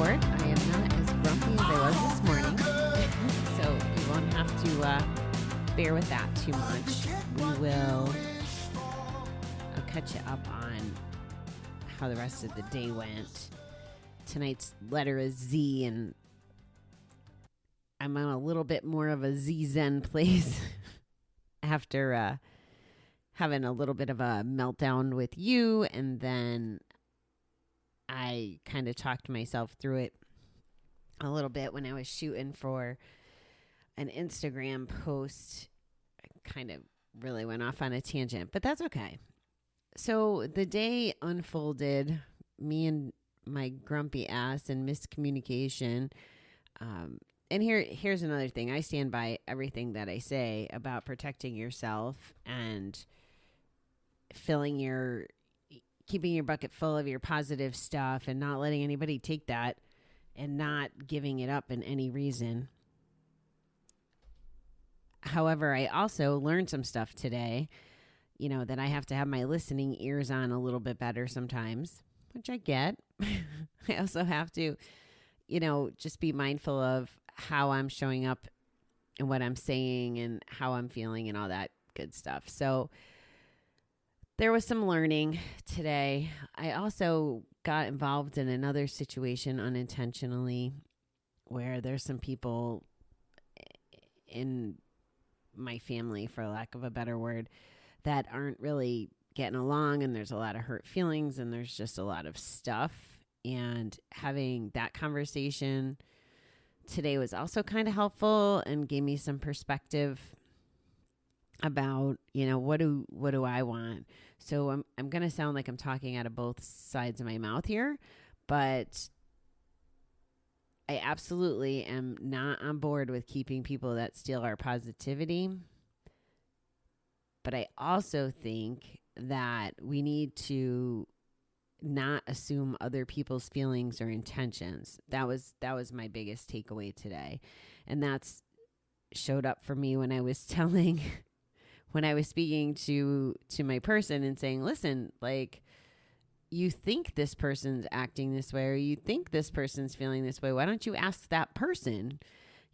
report. I am not as grumpy as I was this morning, so you won't have to bear with that too much. I'll catch you up on how the rest of the day went. Tonight's letter is Z, and I'm on a little bit more of a Z-Zen place after having a little bit of a meltdown with you, and then I kind of talked myself through it a little bit when I was shooting for an Instagram post. I kind of really went off on a tangent, but that's okay. So the day unfolded, me and my grumpy ass and miscommunication. And here's another thing. I stand by everything that I say about protecting yourself and keeping your bucket full of your positive stuff and not letting anybody take that and not giving it up in any reason. However, I also learned some stuff today, that I have to have my listening ears on a little bit better sometimes, which I get. I also have to, just be mindful of how I'm showing up and what I'm saying and how I'm feeling and all that good stuff. So there was some learning today. I also got involved in another situation unintentionally where there's some people in my family, for lack of a better word, that aren't really getting along, and there's a lot of hurt feelings, and there's just a lot of stuff. And having that conversation today was also kind of helpful and gave me some perspective about, what do I want? So I'm going to sound like I'm talking out of both sides of my mouth here, but I absolutely am not on board with keeping people that steal our positivity. But I also think that we need to not assume other people's feelings or intentions. That was my biggest takeaway today. And that's showed up for me when I was speaking to my person and saying, listen, like, you think this person's acting this way, or you think this person's feeling this way. Why don't you ask that person?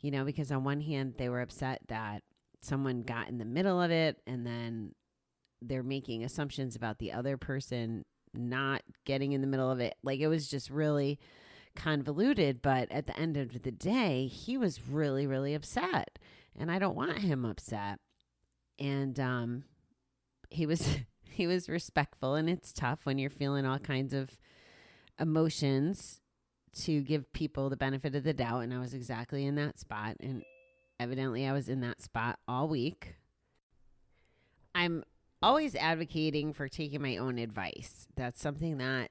Because on one hand, they were upset that someone got in the middle of it, and then they're making assumptions about the other person not getting in the middle of it. Like, it was just really convoluted. But at the end of the day, he was really, really upset, and I don't want him upset. And he was respectful, and it's tough when you're feeling all kinds of emotions to give people the benefit of the doubt. And I was exactly in that spot, and evidently I was in that spot all week. I'm always advocating for taking my own advice. That's something that,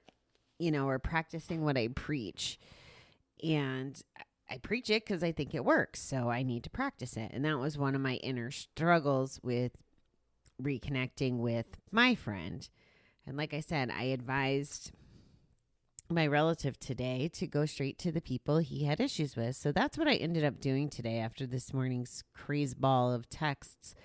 or practicing what I preach. And I preach it because I think it works, so I need to practice it. And that was one of my inner struggles with reconnecting with my friend. And like I said, I advised my relative today to go straight to the people he had issues with. So that's what I ended up doing today after this morning's craze ball of texts.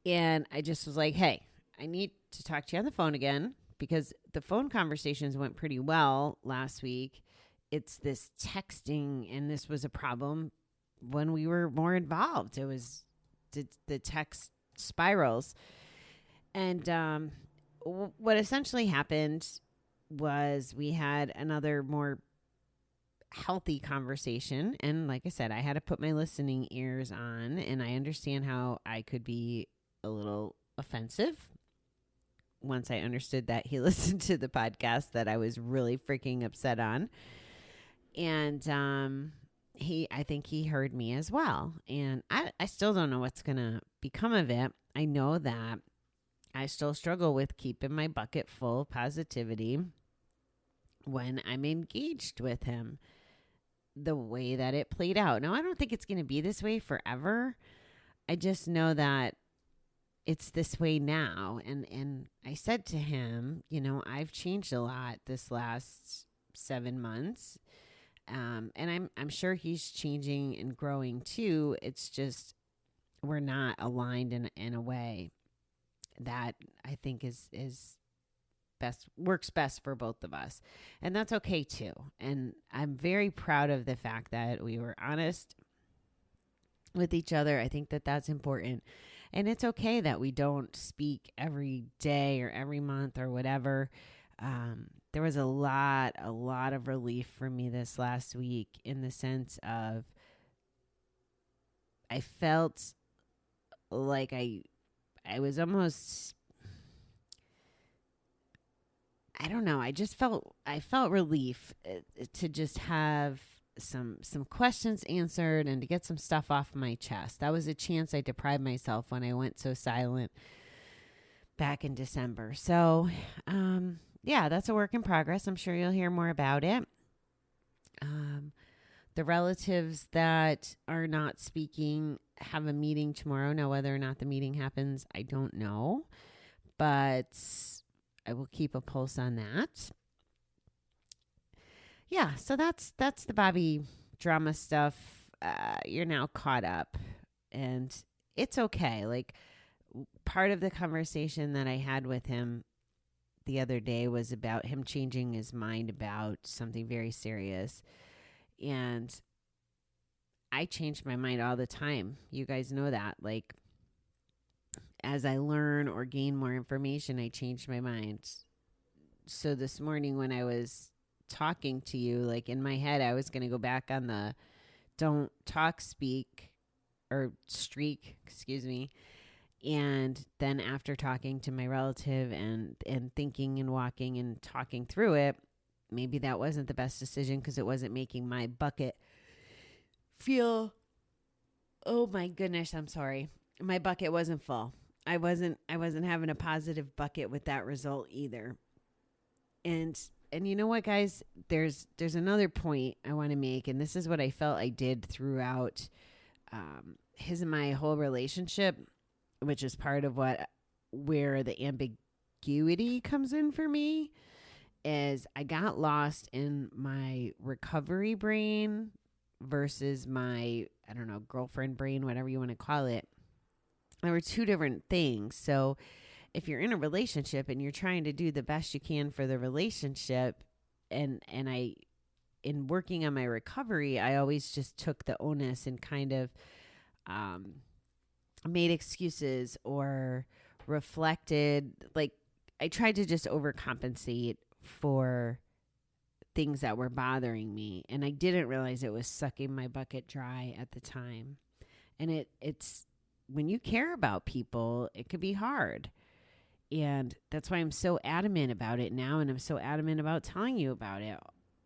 And I just was like, hey, I need to talk to you on the phone again, because the phone conversations went pretty well last week. It's this texting, and this was a problem when we were more involved. It was the text spirals. And what essentially happened was we had another more healthy conversation. And like I said, I had to put my listening ears on, and I understand how I could be a little offensive once I understood that he listened to the podcast that I was really freaking upset on. And I think he heard me as well. And I still don't know what's going to become of it. I know that I still struggle with keeping my bucket full of positivity when I'm engaged with him, the way that it played out. Now, I don't think it's going to be this way forever. I just know that it's this way now. And I said to him, I've changed a lot this last 7 months. And I'm sure he's changing and growing too. It's just, we're not aligned in a way that I think is works best for both of us. And that's okay too. And I'm very proud of the fact that we were honest with each other. I think that that's important. And it's okay that we don't speak every day or every month or whatever. There was a lot of relief for me this last week in the sense of I felt like I was almost, I don't know. I felt relief to just have some questions answered and to get some stuff off my chest. That was a chance I deprived myself when I went so silent back in December. So, yeah, that's a work in progress. I'm sure you'll hear more about it. The relatives that are not speaking have a meeting tomorrow. Now, whether or not the meeting happens, I don't know, but I will keep a pulse on that. Yeah, so that's the Bobbie drama stuff. You're now caught up, and it's okay. Like, part of the conversation that I had with him the other day was about him changing his mind about something very serious. And I change my mind all the time. You guys know that. Like, as I learn or gain more information, I change my mind. So this morning when I was talking to you, like in my head, I was going to go back on the don't talk, speak, or streak, excuse me. And then after talking to my relative and thinking and walking and talking through it, maybe that wasn't the best decision because it wasn't making my bucket feel, oh my goodness, I'm sorry. My bucket wasn't full. I wasn't having a positive bucket with that result either. And you know what, guys, there's another point I want to make, and this is what I felt I did throughout his and my whole relationship, which is part of where the ambiguity comes in for me, is I got lost in my recovery brain versus my, I don't know, girlfriend brain, whatever you want to call it. There were two different things. So if you're in a relationship and you're trying to do the best you can for the relationship, and I, in working on my recovery, I always just took the onus and kind of made excuses or reflected. Like, I tried to just overcompensate for things that were bothering me, and I didn't realize it was sucking my bucket dry at the time. And it's when you care about people, it could be hard. And that's why I'm so adamant about it now, and I'm so adamant about telling you about it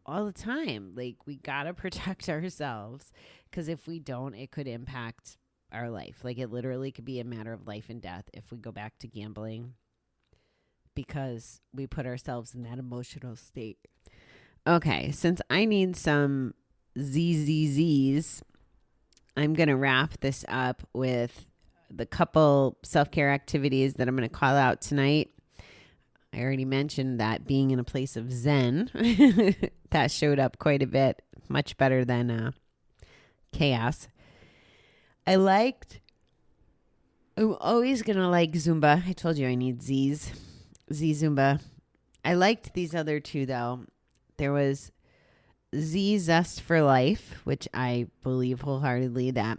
all the time. Like, we got to protect ourselves, because if we don't, it could impact our life. Like, it literally could be a matter of life and death if we go back to gambling because we put ourselves in that emotional state. Okay, since I need some ZZZs, I'm going to wrap this up with the couple self-care activities that I'm going to call out tonight. I already mentioned that being in a place of Zen, that showed up quite a bit, much better than chaos. I'm always going to like Zumba. I told you I need Z Zumba. I liked these other two though. There was Z Zest for Life, which I believe wholeheartedly that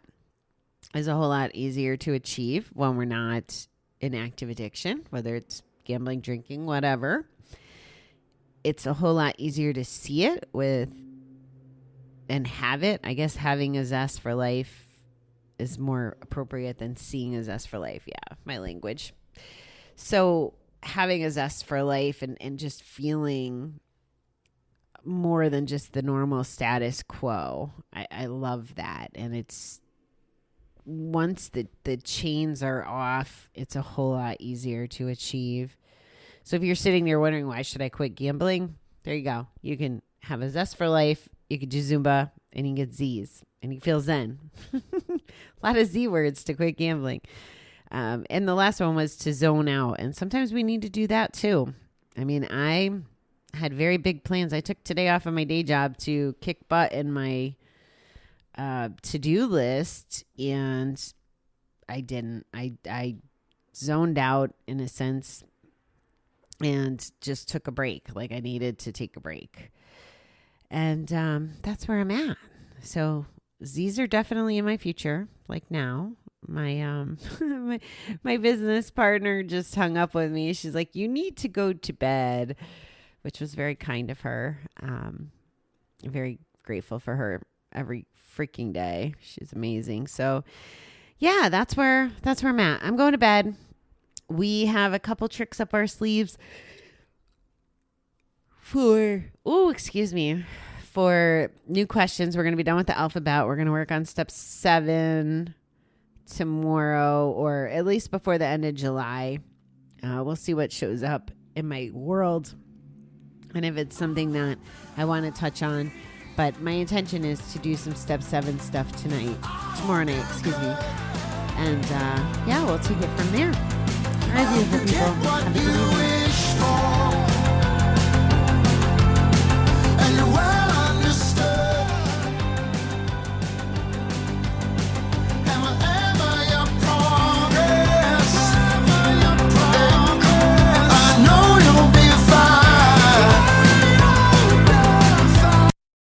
is a whole lot easier to achieve when we're not in active addiction, whether it's gambling, drinking, whatever. It's a whole lot easier to see it with and have it. I guess having a zest for life is more appropriate than seeing a zest for life. Yeah, my language. So having a zest for life and just feeling more than just the normal status quo. I love that. And it's once the chains are off, it's a whole lot easier to achieve. So if you're sitting there wondering, why should I quit gambling? There you go. You can have a zest for life. You can do Zumba and you can get Z's and you feel zen. A lot of Z words to quit gambling. And the last one was to zone out. And sometimes we need to do that too. I mean, I had very big plans. I took today off of my day job to kick butt in my to-do list, and I didn't. I zoned out in a sense. and just took a break. Like I needed to take a break. And that's where I'm at. So Z's are definitely in my future. Like now, my my business partner just hung up with me. She's like, "You need to go to bed," which was very kind of her. Very grateful for her every freaking day. She's amazing. So yeah, that's where I'm at. I'm going to bed. We have a couple tricks up our sleeves for new questions. We're going to be done with the alphabet. We're going to work on step 7 tomorrow, or at least before the end of July. We'll see what shows up in my world and if it's something that I want to touch on. But my intention is to do some step 7 stuff tomorrow night, and yeah, we'll take it from there. All right, beautiful people. Have a good evening.